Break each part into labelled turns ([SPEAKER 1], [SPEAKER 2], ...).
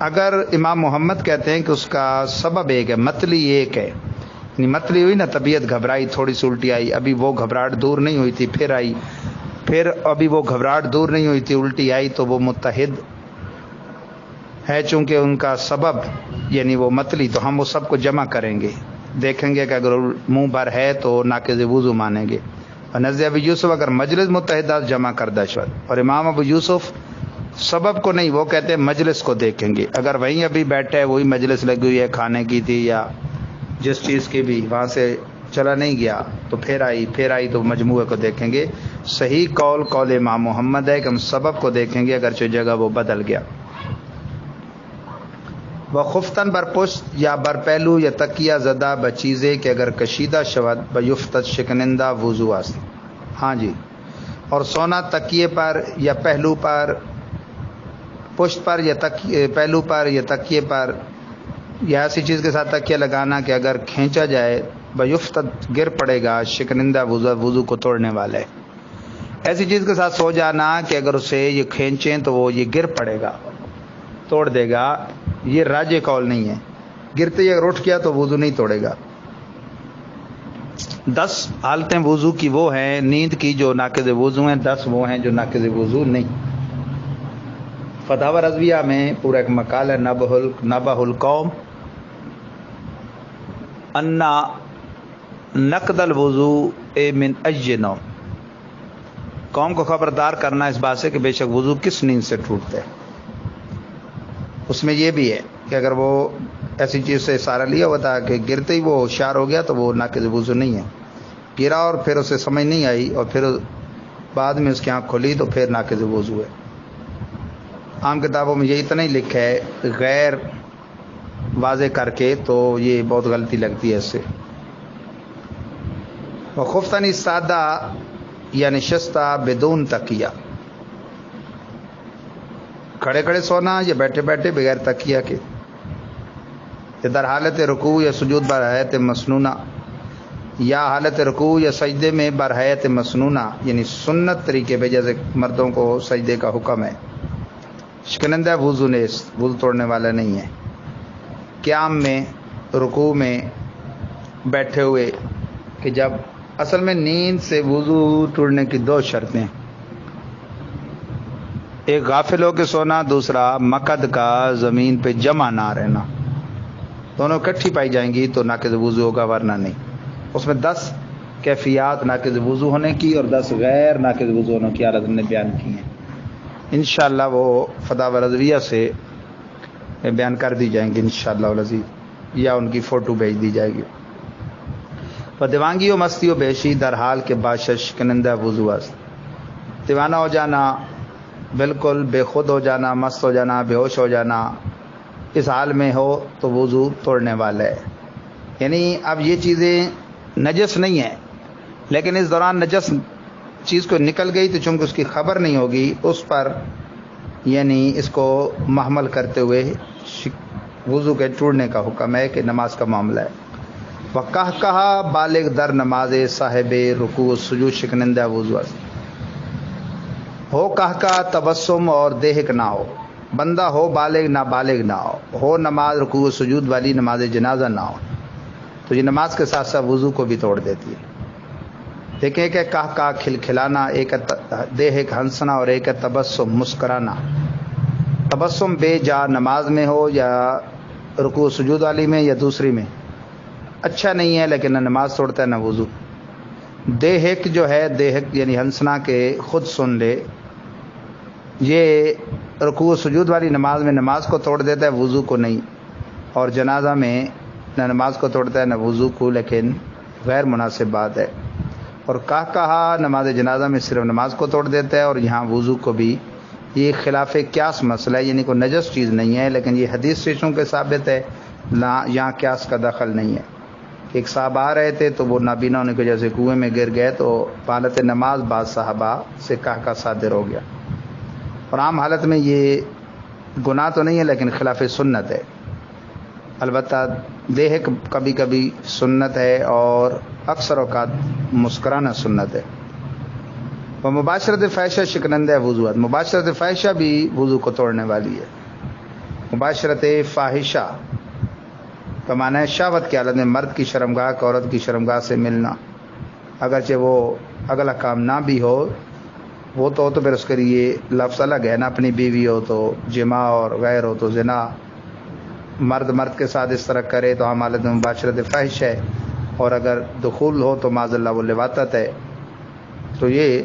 [SPEAKER 1] اگر امام محمد کہتے ہیں کہ اس کا سبب ایک ہے، متلی ایک ہے، یعنی متلی ہوئی نا، طبیعت گھبرائی، تھوڑی سی الٹی آئی، ابھی وہ گھبراہٹ دور نہیں ہوئی تھی، پھر آئی، پھر ابھی وہ گھبراہٹ دور نہیں ہوئی تھی، الٹی آئی، تو وہ متحد ہے چونکہ ان کا سبب یعنی وہ متلی، تو ہم وہ سب کو جمع کریں گے، دیکھیں گے کہ اگر منہ بھر ہے تو ناقض وضو مانیں گے. اور نزد ابو یوسف اگر مجلس متحدہ جمع کردہ شد، اور امام ابو یوسف سبب کو نہیں، وہ کہتے ہیں مجلس کو دیکھیں گے، اگر وہیں ابھی بیٹھے وہی مجلس لگی ہوئی ہے، کھانے کی تھی یا جس چیز کی بھی، وہاں سے چلا نہیں گیا تو پھر آئی تو مجموعے کو دیکھیں گے. صحیح قول امام محمد ہے کہ ہم سبب کو دیکھیں گے اگرچہ جگہ وہ بدل گیا. وہ خفتن بر پشت یا بر پہلو یا تکیہ زدہ بچیزے کہ اگر کشیدہ شود بیفتت شکنندہ وضو است. ہاں جی، اور سونا تکیے پر یا پہلو پر، پشت پر یا پہلو پر یا تکیے پر، یا ایسی چیز کے ساتھ تکیہ لگانا کہ اگر کھینچا جائے بیفتت گر پڑے گا، شکنندہ وضو کو توڑنے والا ہے. ایسی چیز کے ساتھ سو جانا کہ اگر اسے یہ کھینچیں تو وہ یہ گر پڑے گا، توڑ دے گا، یہ راجح قول نہیں ہے. گرتے ہی اگر اٹھ گیا تو وضو نہیں توڑے گا. 10 حالتیں وضو کی وہ ہیں نیند کی جو ناقض وضو ہیں، 10 وہ ہیں جو ناقض وضو نہیں. فتاوی رضویہ میں پورا ایک مقال ہے، نبہ القوم ان نقد الوضوء من ای نوم، قوم کو خبردار کرنا اس بات سے کہ بے شک وضو کس نیند سے ٹوٹتا ہے. اس میں یہ بھی ہے کہ اگر وہ ایسی چیز سے اشارہ لیا ہوا تھا کہ گرتے ہی وہ ہوشیار ہو گیا تو وہ ناقض وضو نہیں ہے. گرا اور پھر اسے سمجھ نہیں آئی اور پھر بعد میں اس کی آنکھ کھلی تو پھر ناقض وضو ہے. عام کتابوں میں یہ اتنا ہی لکھا ہے، غیر واضح کر کے تو یہ بہت غلطی لگتی ہے اس سے. وخفتن سادہ یا نشستہ بدون تکیہ، کھڑے کھڑے سونا یا بیٹھے بیٹھے بغیر تکیہ کے، یا در حالت رکوع یا سجود بر حیت مسنونہ، یا حالت رکوع یا سجدے میں بر حیت مسنونہ یعنی سنت طریقے پہ جیسے مردوں کو سجدے کا حکم ہے. شکنندہ وضو نیس، وضو توڑنے والا نہیں ہے. قیام میں، رکوع میں بیٹھے ہوئے، کہ جب اصل میں نیند سے وضو ٹوٹنے کی 2 شرطیں، ایک غافل ہو کے سونا، دوسرا مقد کا زمین پہ جمع نہ رہنا. دونوں اکٹھی پائی جائیں گی تو ناقض وضو ہوگا، ورنہ نہیں. اس میں 10 کیفیات ناقض وضو ہونے کی اور 10 غیر ناقض وضو ہونے کی حالت نے بیان کی ہیں. انشاءاللہ وہ فتاوی رضویہ سے بیان کر دی جائیں گی انشاءاللہ العزیز، یا ان کی فوٹو بھیج دی جائے گی. دیوانگی و مستی و بیشی در حال کے باشش کنندہ وضو است. دیوانہ ہو جانا، بالکل بے خود ہو جانا، مست ہو جانا، بے ہوش ہو جانا، اس حال میں ہو تو وضو توڑنے والا ہے. یعنی اب یہ چیزیں نجس نہیں ہیں، لیکن اس دوران نجس چیز کو نکل گئی تو چونکہ اس کی خبر نہیں ہوگی، اس پر یعنی اس کو محمل کرتے ہوئے وضو کے ٹوٹنے کا حکم ہے کہ نماز کا معاملہ ہے. وقہقہا بالغ در نماز صاحب رکوع سجود شکنندہ وضو است. ہو قہقہ تبسم اور دیہک نہ ہو، بندہ ہو بالغ نہ بالغ نہ ہو نماز رکوع سجود والی نماز جنازہ نہ ہو، تو یہ نماز کے ساتھ ساتھ وضو کو بھی توڑ دیتی ہے. دیکھیں، ایک ہے قہقہ کھلکھلانا، ایک ہے دیہک ہنسنا، اور ایک ہے تبسم مسکرانا. تبسم بے جا نماز میں ہو یا رکوع سجود والی میں یا دوسری میں اچھا نہیں ہے، لیکن نہ نماز توڑتا ہے نہ وضو. دیہک جو ہے، دیہک یعنی ہنسنا کے خود سن لے، یہ رکوع سجود والی نماز میں نماز کو توڑ دیتا ہے، وضو کو نہیں. اور جنازہ میں نہ نماز کو توڑتا ہے نہ وضو کو، لیکن غیر مناسب بات ہے. اور کہا نماز جنازہ میں صرف نماز کو توڑ دیتا ہے، اور یہاں وضو کو بھی. یہ خلاف قیاس مسئلہ ہے، یعنی کوئی نجس چیز نہیں ہے، لیکن یہ حدیث سے چونکہ ثابت ہے، یہاں قیاس کا دخل نہیں ہے. ایک صحابہ آ رہے تھے تو وہ نابینا ہونے کی وجہ سے کنویں میں گر گئے، تو حالت نماز بعض صحابہ سے کہا صادر ہو گیا. اور عام حالت میں یہ گناہ تو نہیں ہے لیکن خلاف سنت ہے. البتہ دیہک کبھی کبھی سنت ہے اور اکثر اوقات مسکرانا سنت ہے. وہ مباشرت فحشہ شکنندہ وضو، مباشرت فحشہ بھی وضو کو توڑنے والی ہے. مباشرت فاحشہ کا معنی ہے شہوت کی حالت میں مرد کی شرمگاہ کا عورت کی شرمگاہ سے ملنا، اگرچہ وہ اگلا کام نہ بھی ہو، وہ تو پھر اس کے لیے لفظ الگ ہے نا، اپنی بیوی ہو تو جماع اور غیر ہو تو زنا، مرد کے ساتھ اس طرح کرے تو ہم حالت میں مباشرت فحش ہے، اور اگر دخول ہو تو معاذ اللہ وہ لواطت ہے۔ تو یہ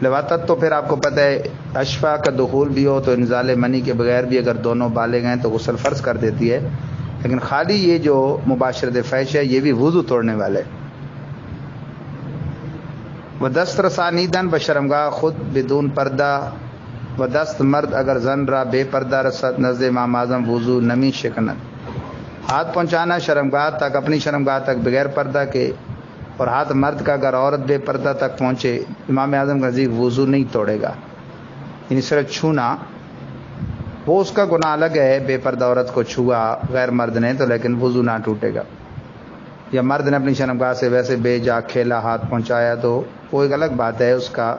[SPEAKER 1] لواطت تو پھر آپ کو پتہ ہے اشفا کا دخول بھی ہو تو انزال منی کے بغیر بھی اگر دونوں بالغ ہیں تو غسل فرض کر دیتی ہے، لیکن خالی یہ جو مباشرت فحش ہے یہ بھی وضو توڑنے والے۔ و دست رسانیدن بشرمگاہ خود بدون پردہ، و دست مرد اگر زن را بے پردہ رسد نزد امام اعظم وضو نمی شکنت، ہاتھ پہنچانا شرمگاہ تک اپنی شرمگاہ تک بغیر پردہ کے، اور ہاتھ مرد کا اگر عورت بے پردہ تک پہنچے امام اعظم کا نزدیک وضو نہیں توڑے گا، یعنی صرف چھونا وہ اس کا گناہ الگ ہے، بے پردہ عورت کو چھوا غیر مرد نے تو لیکن وضو نہ ٹوٹے گا، یا مرد نے اپنی شرمگاہ سے ویسے بے جا کھیلا ہاتھ پہنچایا تو وہ ایک الگ بات ہے اس کا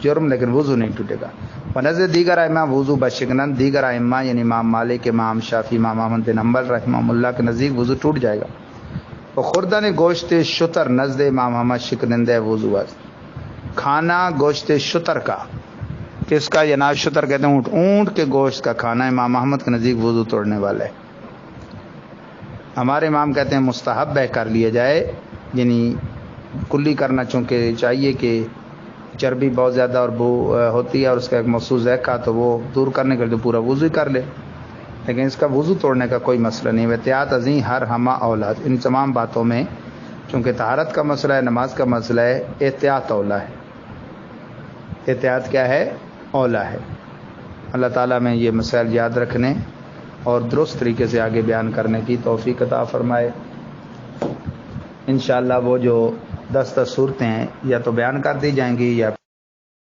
[SPEAKER 1] جرم، لیکن وضو نہیں ٹوٹے گا۔ ونظر دیگر ائمہ وضو بشکنن، دیگر ائمہ یعنی امام مالک، امام شافعی، امام احمد بن حنبل رحمہ اللہ کے نزدیک وضو ٹوٹ جائے گا۔ وہ خوردن گوشت شتر نزد امام احمد شکنندہ وضو است، کھانا گوشت شتر کا، کس کا؟ یہ ناز شتر کہتے ہیں اونٹ کے گوشت کا کھانا امام احمد کے نزدیک وضو توڑنے والا ہے۔ ہمارے امام کہتے ہیں مستحب ہے کر لیا جائے، یعنی کلی کرنا چونکہ چاہیے کہ چربی بہت زیادہ اور بو ہوتی ہے اور اس کا ایک مخصوص ذائقہ، تو وہ دور کرنے کے لیے پورا وضو ہی کر لے، لیکن اس کا وضو توڑنے کا کوئی مسئلہ نہیں۔ احتیاط ازیں ہر ہمہ اولاد، ان تمام باتوں میں چونکہ طہارت کا مسئلہ ہے، نماز کا مسئلہ ہے، احتیاط اولا ہے۔ احتیاط کیا ہے؟ اولا ہے۔ اللہ تعالیٰ میں یہ مسائل یاد رکھنے اور درست طریقے سے آگے بیان کرنے کی توفیق عطا فرمائے۔ انشاءاللہ وہ جو 10 صورتیں ہیں یا تو بیان کر دی جائیں گی یا